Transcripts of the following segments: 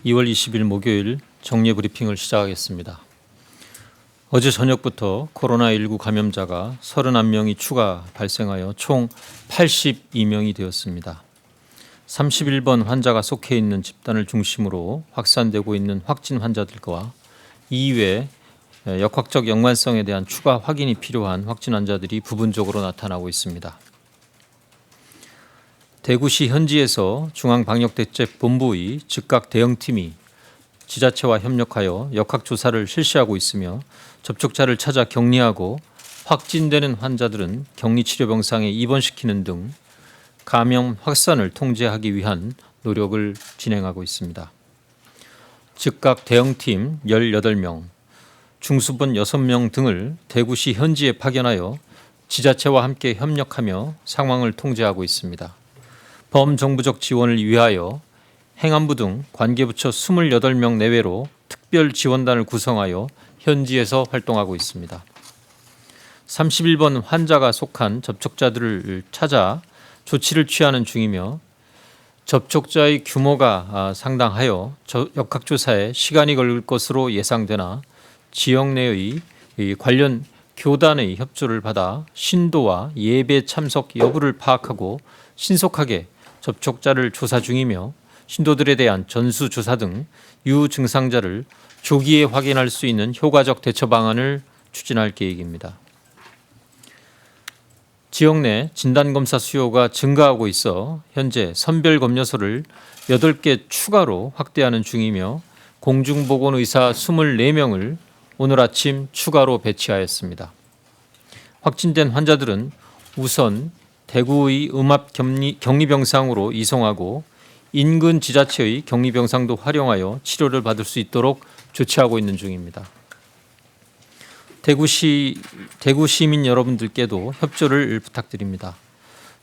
2월 20일 목요일 정례 브리핑을 시작하겠습니다. 어제 저녁부터 코로나19 감염자가 31명이 추가 발생하여 총 82명이 되었습니다. 31번 환자가 속해 있는 집단을 중심으로 확산되고 있는 확진 환자들과 이외 역학적 연관성에 대한 추가 확인이 필요한 확진 환자들이 부분적으로 나타나고 있습니다. 대구시 현지에서 중앙방역대책본부의 즉각 대응팀이 지자체와 협력하여 역학조사를 실시하고 있으며 접촉자를 찾아 격리하고 확진되는 환자들은 격리치료병상에 입원시키는 등 감염 확산을 통제하기 위한 노력을 진행하고 있습니다. 즉각 대응팀 18명, 중수본 6명 등을 대구시 현지에 파견하여 지자체와 함께 협력하며 상황을 통제하고 있습니다. 범정부적 지원을 위하여 행안부 등 관계부처 28명 내외로 특별 지원단을 구성하여 현지에서 활동하고 있습니다. 31번 환자가 속한 접촉자들을 찾아 조치를 취하는 중이며 접촉자의 규모가 상당하여 역학조사에 시간이 걸릴 것으로 예상되나 지역 내의 관련 교단의 협조를 받아 신도와 예배 참석 여부를 파악하고 신속하게 접촉자를 조사 중이며 신도들에 대한 전수조사 등 유증상자를 조기에 확인할 수 있는 효과적 대처 방안을 추진할 계획입니다. 지역 내 진단검사 수요가 증가하고 있어 현재 선별검료소를 8개 추가로 확대하는 중이며 공중보건의사 24명을 오늘 아침 추가로 배치하였습니다. 확진된 환자들은 우선 대구의 음압 격리병상으로 이송하고 인근 지자체의 격리병상도 활용하여 치료를 받을 수 있도록 조치하고 있는 중입니다. 대구 시민 여러분들께도 협조를 부탁드립니다.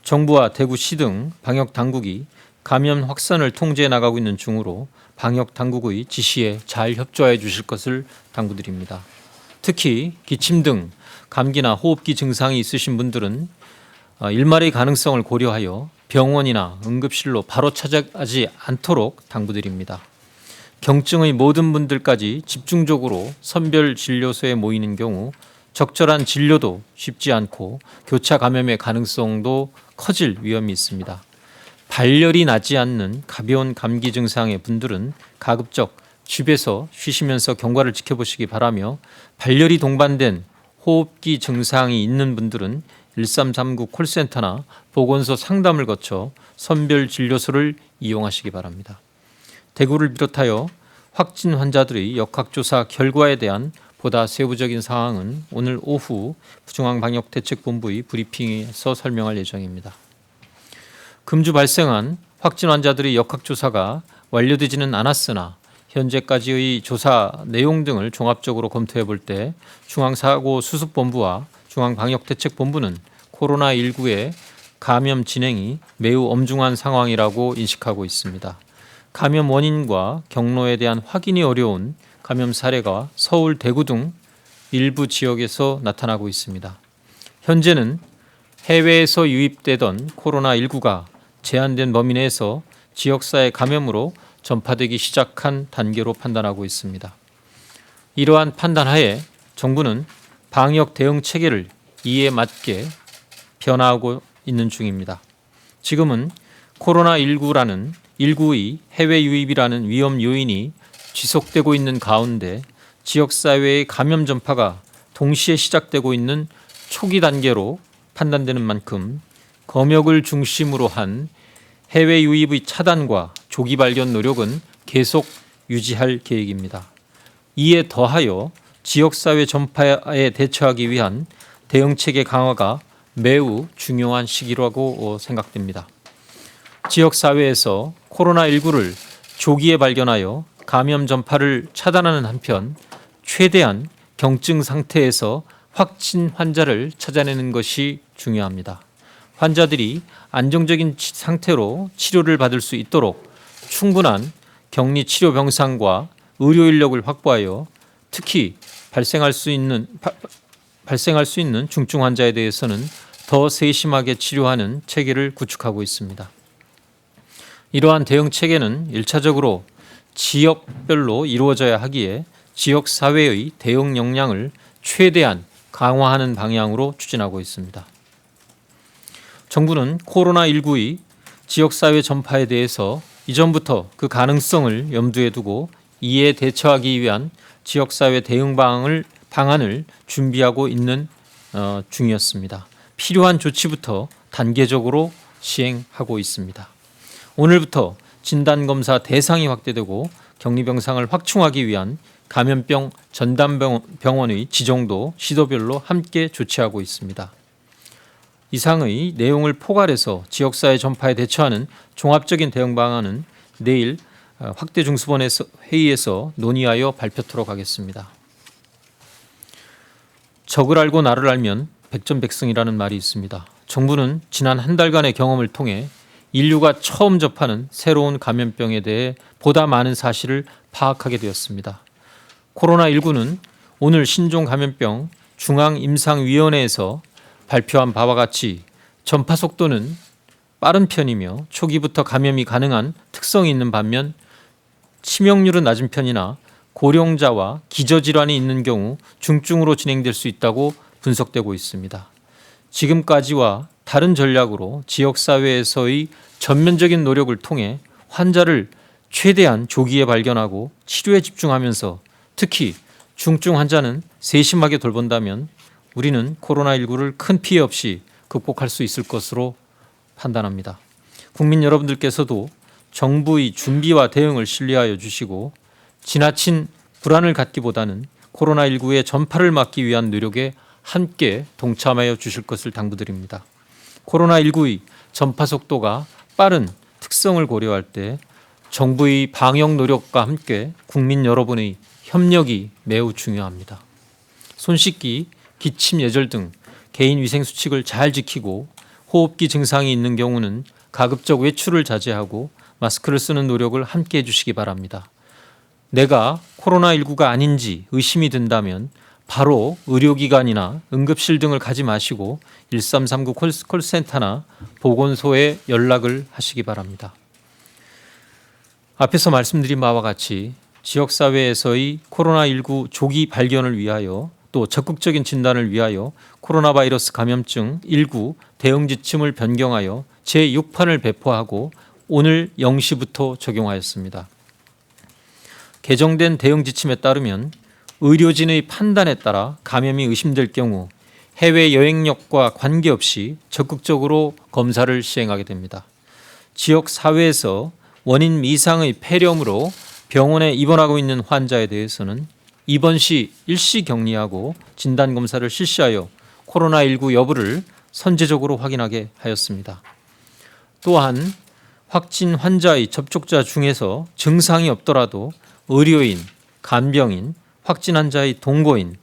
정부와 대구시 등 방역당국이 감염 확산을 통제해 나가고 있는 중으로 방역당국의 지시에 잘 협조해 주실 것을 당부드립니다. 특히 기침 등 감기나 호흡기 증상이 있으신 분들은 일말의 가능성을 고려하여 병원이나 응급실로 바로 찾아가지 않도록 당부드립니다. 경증의 모든 분들까지 집중적으로 선별진료소에 모이는 경우 적절한 진료도 쉽지 않고 교차 감염의 가능성도 커질 위험이 있습니다. 발열이 나지 않는 가벼운 감기 증상의 분들은 가급적 집에서 쉬시면서 경과를 지켜보시기 바라며 발열이 동반된 호흡기 증상이 있는 분들은 1339 콜센터나 보건소 상담을 거쳐 선별진료소를 이용하시기 바랍니다. 대구를 비롯하여 확진 환자들의 역학조사 결과에 대한 보다 세부적인 사항은 오늘 오후 중앙방역대책본부의 브리핑에서 설명할 예정입니다. 금주 발생한 확진 환자들의 역학조사가 완료되지는 않았으나 현재까지의 조사 내용 등을 종합적으로 검토해 볼 때 중앙사고수습본부와 중앙방역대책본부는 코로나19의 감염 진행이 매우 엄중한 상황이라고 인식하고 있습니다. 감염 원인과 경로에 대한 확인이 어려운 감염 사례가 서울, 대구 등 일부 지역에서 나타나고 있습니다. 현재는 해외에서 유입되던 코로나19가 제한된 범위 내에서 지역사회 감염으로 전파되기 시작한 단계로 판단하고 있습니다. 이러한 판단하에 정부는 방역 대응 체계를 이에 맞게 변화하고 있는 중입니다. 지금은 코로나19의 해외 유입이라는 위험 요인이 지속되고 있는 가운데 지역사회의 감염 전파가 동시에 시작되고 있는 초기 단계로 판단되는 만큼 검역을 중심으로 한 해외 유입의 차단과 조기 발견 노력은 계속 유지할 계획입니다. 이에 더하여 지역사회 전파에 대처하기 위한 대응체계 강화가 매우 중요한 시기라고 생각됩니다. 지역사회에서 코로나19를 조기에 발견하여 감염 전파를 차단하는 한편 최대한 경증 상태에서 확진 환자를 찾아내는 것이 중요합니다. 환자들이 안정적인 상태로 치료를 받을 수 있도록 충분한 격리 치료 병상과 의료 인력을 확보하여 특히 발생할 수 있는 중증 환자에 대해서는 더 세심하게 치료하는 체계를 구축하고 있습니다. 이러한 대응 체계는 1차적으로 지역별로 이루어져야 하기에 지역사회의 대응 역량을 최대한 강화하는 방향으로 추진하고 있습니다. 정부는 코로나19의 지역사회 전파에 대해서 이전부터 그 가능성을 염두에 두고 이에 대처하기 위한 지역사회 대응 방안을 준비하고 있는 중이었습니다. 필요한 조치부터 단계적으로 시행하고 있습니다. 오늘부터 진단검사 대상이 확대되고 격리병상을 확충하기 위한 감염병 전담병원의 지정도 시도별로 함께 조치하고 있습니다. 이상의 내용을 포괄해서 지역사회 전파에 대처하는 종합적인 대응 방안은 내일 확대 중수본 회의에서 논의하여 발표토록 하겠습니다. 적을 알고 나를 알면 백전백승이라는 말이 있습니다. 정부는 지난 한 달간의 경험을 통해 인류가 처음 접하는 새로운 감염병에 대해 보다 많은 사실을 파악하게 되었습니다. 코로나19는 오늘 신종감염병 중앙임상위원회에서 발표한 바와 같이 전파 속도는 빠른 편이며 초기부터 감염이 가능한 특성이 있는 반면 치명률은 낮은 편이나 고령자와 기저질환이 있는 경우 중증으로 진행될 수 있다고 분석되고 있습니다. 지금까지와 다른 전략으로 지역사회에서의 전면적인 노력을 통해 환자를 최대한 조기에 발견하고 치료에 집중하면서 특히 중증 환자는 세심하게 돌본다면 우리는 코로나19를 큰 피해 없이 극복할 수 있을 것으로 판단합니다. 국민 여러분들께서도 정부의 준비와 대응을 신뢰하여 주시고 지나친 불안을 갖기보다는 코로나19의 전파를 막기 위한 노력에 함께 동참하여 주실 것을 당부드립니다. 코로나19의 전파 속도가 빠른 특성을 고려할 때 정부의 방역 노력과 함께 국민 여러분의 협력이 매우 중요합니다. 손 씻기, 기침 예절 등 개인 위생 수칙을 잘 지키고 호흡기 증상이 있는 경우는 가급적 외출을 자제하고 마스크를 쓰는 노력을 함께 해주시기 바랍니다. 내가 코로나19가 아닌지 의심이 든다면 바로 의료기관이나 응급실 등을 가지 마시고 1339 콜센터나 보건소에 연락을 하시기 바랍니다. 앞에서 말씀드린 바와 같이 지역사회에서의 코로나19 조기 발견을 위하여 또 적극적인 진단을 위하여 코로나 바이러스 감염증 19 대응 지침을 변경하여 제6판을 배포하고 오늘 0시부터 적용하였습니다. 개정된 대응 지침에 따르면 의료진의 판단에 따라 감염이 의심될 경우 해외 여행력과 관계없이 적극적으로 검사를 시행하게 됩니다. 지역 사회에서 원인 미상의 폐렴으로 병원에 입원하고 있는 환자에 대해서는 입원 시 일시 격리하고 진단검사를 실시하여 코로나19 여부를 선제적으로 확인하게 하였습니다. 또한 확진 환자의 접촉자 중에서 증상이 없더라도 의료인, 간병인, 확진 환자의 동거인,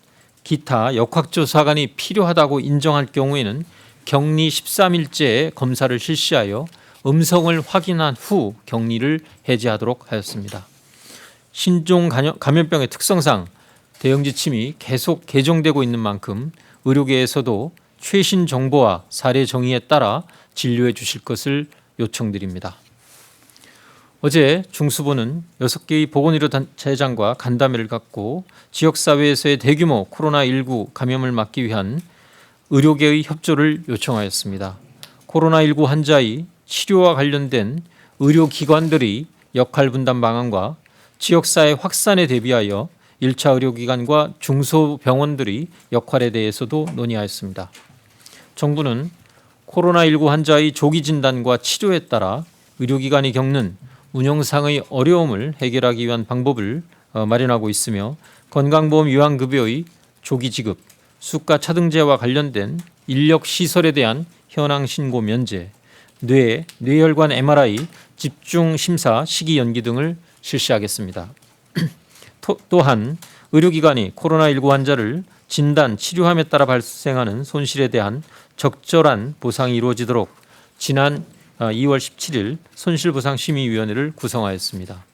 기타 역학조사관이 필요하다고 인정할 경우에는 격리 13일째 검사를 실시하여 음성을 확인한 후 격리를 해제하도록 하였습니다. 신종 감염병의 특성상 대응 지침이 계속 개정되고 있는 만큼 의료계에서도 최신 정보와 사례 정의에 따라 진료해 주실 것을 요청드립니다. 어제 중수본은 6개의 보건의료단체장과 간담회를 갖고 지역사회에서의 대규모 코로나19 감염을 막기 위한 의료계의 협조를 요청하였습니다. 코로나19 환자의 치료와 관련된 의료기관들의 역할 분담 방안과 지역사회 확산에 대비하여 1차 의료기관과 중소병원들의 역할에 대해서도 논의하였습니다. 정부는 코로나19 환자의 조기 진단과 치료에 따라 의료기관이 겪는 운영상의 어려움을 해결하기 위한 방법을 마련하고 있으며 건강보험 요양급여의 조기 지급, 수가 차등제와 관련된 인력 시설에 대한 현황 신고 면제, 뇌혈관 MRI 집중 심사 시기 연기 등을 실시하겠습니다. 또한 의료기관이 코로나19 환자를 진단, 치료함에 따라 발생하는 손실에 대한 적절한 보상이 이루어지도록 지난 2월 17일 손실보상심의위원회를 구성하였습니다.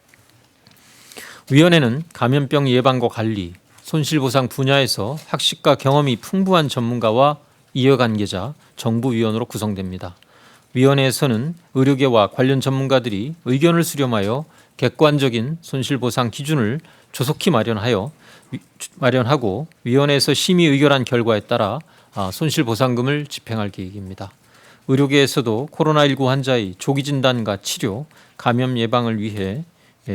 위원회는 감염병 예방과 관리, 손실보상 분야에서 학식과 경험이 풍부한 전문가와 이해관계자, 정부위원으로 구성됩니다. 위원회에서는 의료계와 관련 전문가들이 의견을 수렴하여 객관적인 손실보상 기준을 조속히 마련하고 위원회에서 심의 의결한 결과에 따라 손실보상금을 집행할 계획입니다. 의료계에서도 코로나19 환자의 조기 진단과 치료, 감염 예방을 위해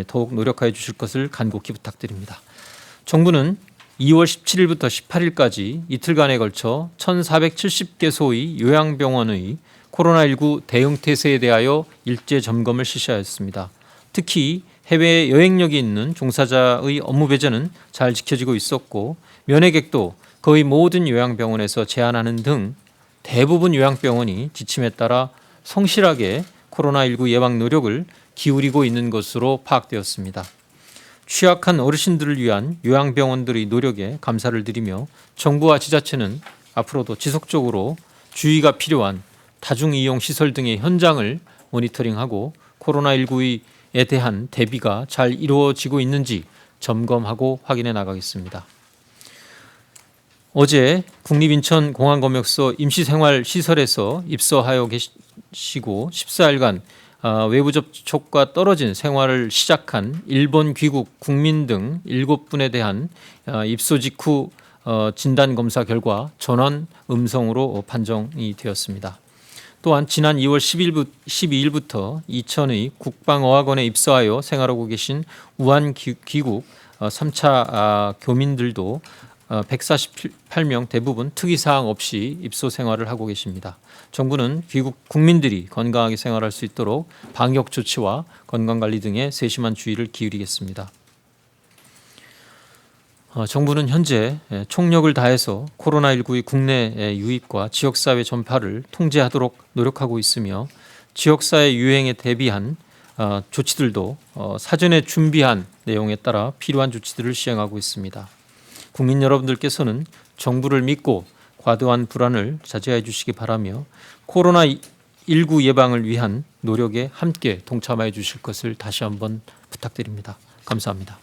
더욱 노력하여 주실 것을 간곡히 부탁드립니다. 정부는 2월 17일부터 18일까지 이틀간에 걸쳐 1,470개소의 요양병원의 코로나19 대응 태세에 대하여 일제 점검을 실시하였습니다. 특히 해외 여행력이 있는 종사자의 업무 배제는 잘 지켜지고 있었고 면회객도 거의 모든 요양병원에서 제한하는 등 대부분 요양병원이 지침에 따라 성실하게 코로나19 예방 노력을 기울이고 있는 것으로 파악되었습니다. 취약한 어르신들을 위한 요양병원들의 노력에 감사를 드리며 정부와 지자체는 앞으로도 지속적으로 주의가 필요한 다중이용 시설 등의 현장을 모니터링하고 코로나19에 대한 대비가 잘 이루어지고 있는지 점검하고 확인해 나가겠습니다. 어제 국립인천공항검역소 임시생활시설에서 입소하여 계시고 14일간 외부 접촉과 떨어진 생활을 시작한 일본 귀국 국민 등 7분에 대한 입소 직후 진단검사 결과 전원 음성으로 판정이 되었습니다. 또한 지난 2월 12일부터 이천의 국방어학원에 입소하여 생활하고 계신 우한 귀국 3차 교민들도 148명 대부분 특이사항 없이 입소 생활을 하고 계십니다. 정부는 귀국 국민들이 건강하게 생활할 수 있도록 방역 조치와 건강관리 등에 세심한 주의를 기울이겠습니다. 정부는 현재 총력을 다해서 코로나19의 국내 유입과 지역사회 전파를 통제하도록 노력하고 있으며 지역사회 유행에 대비한 조치들도 사전에 준비한 내용에 따라 필요한 조치들을 시행하고 있습니다. 국민 여러분들께서는 정부를 믿고 과도한 불안을 자제해 주시기 바라며 코로나19 예방을 위한 노력에 함께 동참해 주실 것을 다시 한번 부탁드립니다. 감사합니다.